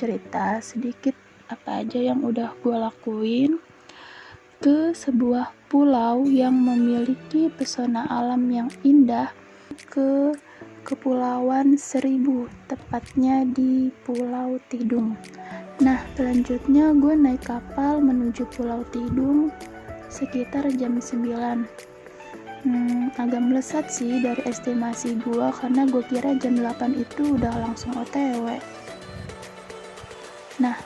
cerita sedikit apa aja yang udah gue lakuin ke sebuah pulau yang memiliki pesona alam yang indah, ke Kepulauan Seribu, tepatnya di Pulau Tidung. Nah, selanjutnya gue naik kapal menuju Pulau Tidung sekitar jam 9. Agak melesat sih dari estimasi gue, karena gue kira jam 8 itu udah langsung OTW. Nah,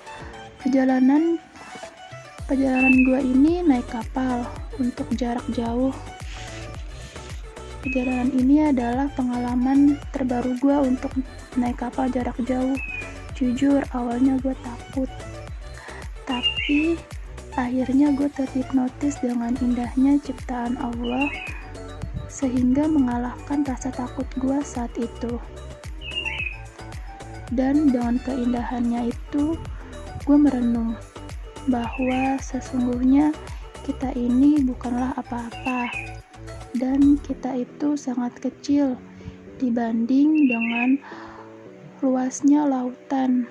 perjalanan gue ini naik kapal untuk jarak jauh. Perjalanan ini adalah pengalaman terbaru gue untuk naik kapal jarak jauh. Jujur, awalnya gue takut, tapi akhirnya gue terhipnotis dengan indahnya ciptaan Allah, sehingga mengalahkan rasa takut gue saat itu. Dan dengan keindahannya itu, gue merenung bahwa sesungguhnya kita ini bukanlah apa-apa, dan kita itu sangat kecil dibanding dengan luasnya lautan.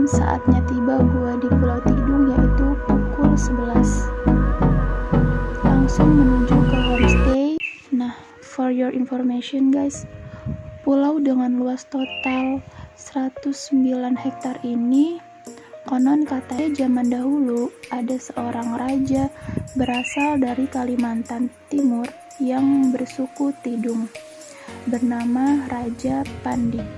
Saatnya tiba gua di Pulau Tidung, yaitu pukul 11. Langsung menuju ke homestay. Nah, for your information guys, pulau dengan luas total 109 hektar ini, konon katanya zaman dahulu ada seorang raja berasal dari Kalimantan Timur yang bersuku Tidung, bernama Raja Pandita.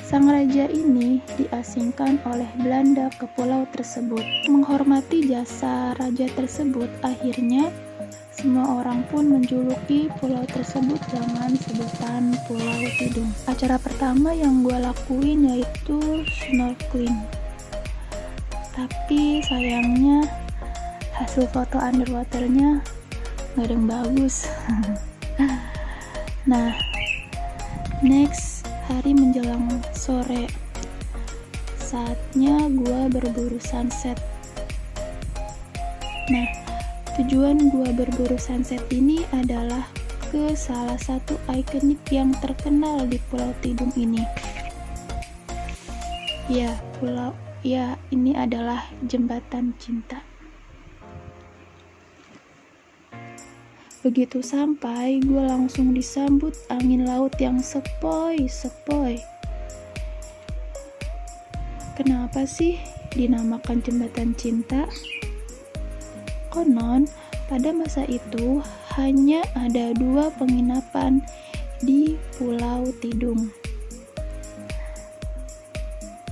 Sang raja ini diasingkan oleh Belanda ke pulau tersebut. Menghormati jasa raja tersebut, akhirnya semua orang pun menjuluki pulau tersebut dengan sebutan Pulau Tidung. Acara pertama yang gue lakuin yaitu snorkeling. Tapi sayangnya hasil foto underwaternya gak ada yang bagus. Nah, next, hari menjelang sore, saatnya gua berburu sunset. Nah, tujuan gua berburu sunset ini adalah ke salah satu ikonik yang terkenal di Pulau Tidung ini. Ini adalah Jembatan Cinta. Begitu sampai, gue langsung disambut angin laut yang sepoi-sepoi. Kenapa sih dinamakan Jembatan Cinta? Konon, pada masa itu hanya ada 2 penginapan di Pulau Tidung,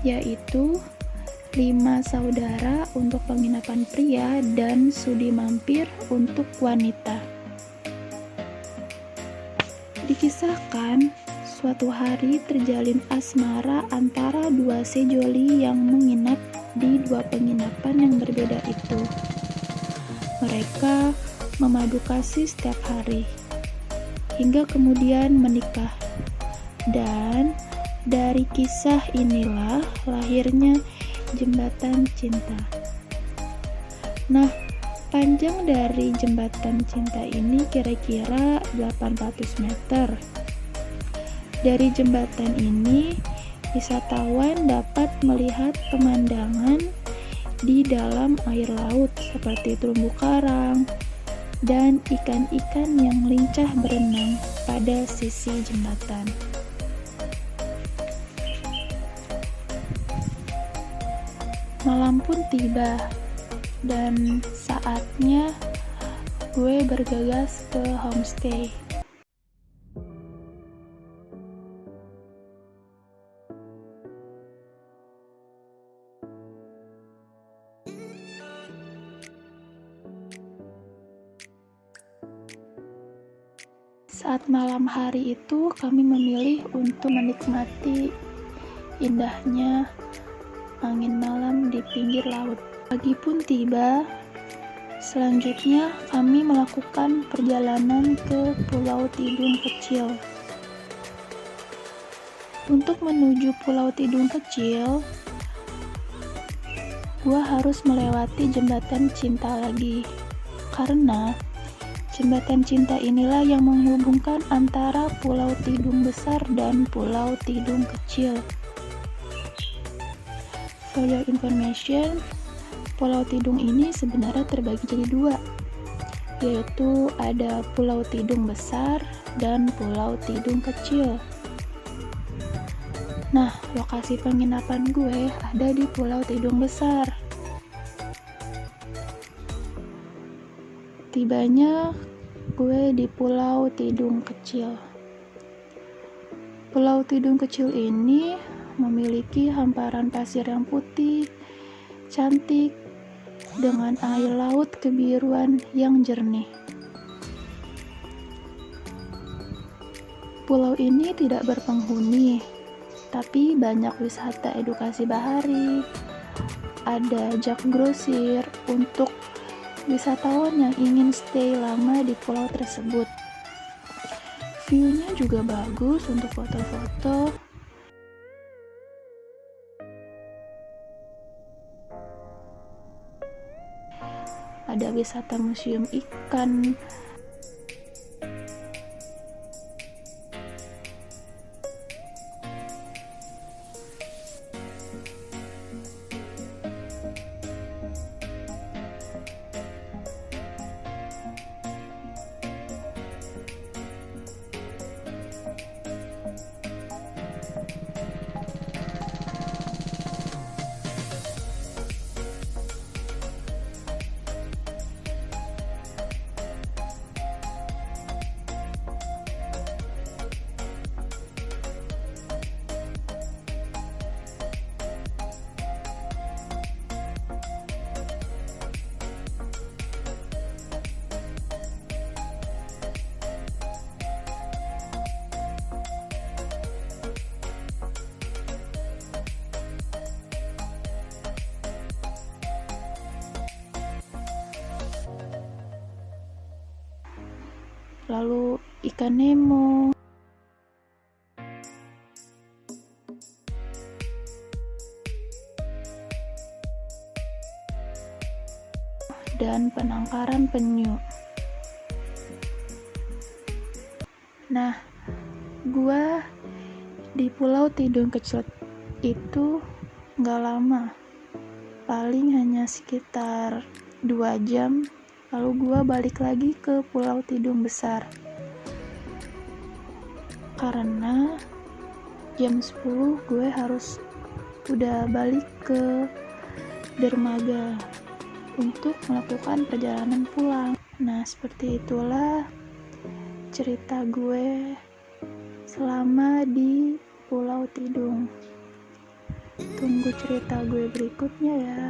yaitu 5 saudara untuk penginapan pria dan sudi mampir untuk wanita. Dikisahkan, suatu hari terjalin asmara antara 2 sejoli yang menginap di 2 penginapan yang berbeda itu. Mereka memadu kasih setiap hari, hingga kemudian menikah. Dan dari kisah inilah lahirnya Jembatan Cinta. Nah, Panjang dari jembatan cinta ini kira-kira 800 meter. Dari jembatan ini, wisatawan dapat melihat pemandangan di dalam air laut seperti terumbu karang dan ikan-ikan yang lincah berenang pada sisi jembatan. Malam pun tiba dan saatnya gue bergegas ke homestay. Saat malam hari itu kami memilih untuk menikmati indahnya angin malam di pinggir laut. Pagi pun tiba. Selanjutnya kami melakukan perjalanan ke Pulau Tidung Kecil. Untuk menuju Pulau Tidung Kecil, gua harus melewati jembatan cinta lagi. Karena jembatan cinta inilah yang menghubungkan antara Pulau Tidung Besar dan Pulau Tidung Kecil. For your information, Pulau Tidung ini sebenarnya terbagi jadi dua, yaitu ada Pulau Tidung Besar dan Pulau Tidung Kecil. Nah, lokasi penginapan gue ada di Pulau Tidung Besar. Tibanya gue di Pulau Tidung Kecil. Pulau Tidung Kecil ini memiliki hamparan pasir yang putih, cantik, dengan air laut kebiruan yang jernih. Pulau ini tidak berpenghuni, tapi banyak wisata edukasi bahari. Ada jak grosir untuk wisatawan yang ingin stay lama di pulau tersebut. View-nya juga bagus untuk foto-foto. Ada wisata museum ikan. Lalu ikan Nemo. Dan penangkaran penyu. Nah, gua di Pulau Tidung Kecil itu nggak lama, paling hanya sekitar 2 jam. Lalu gua balik lagi ke Pulau Tidung Besar. Karena jam 10 gue harus udah balik ke dermaga untuk melakukan perjalanan pulang. Nah, seperti itulah cerita gue selama di Pulau Tidung. Tunggu cerita gue berikutnya ya.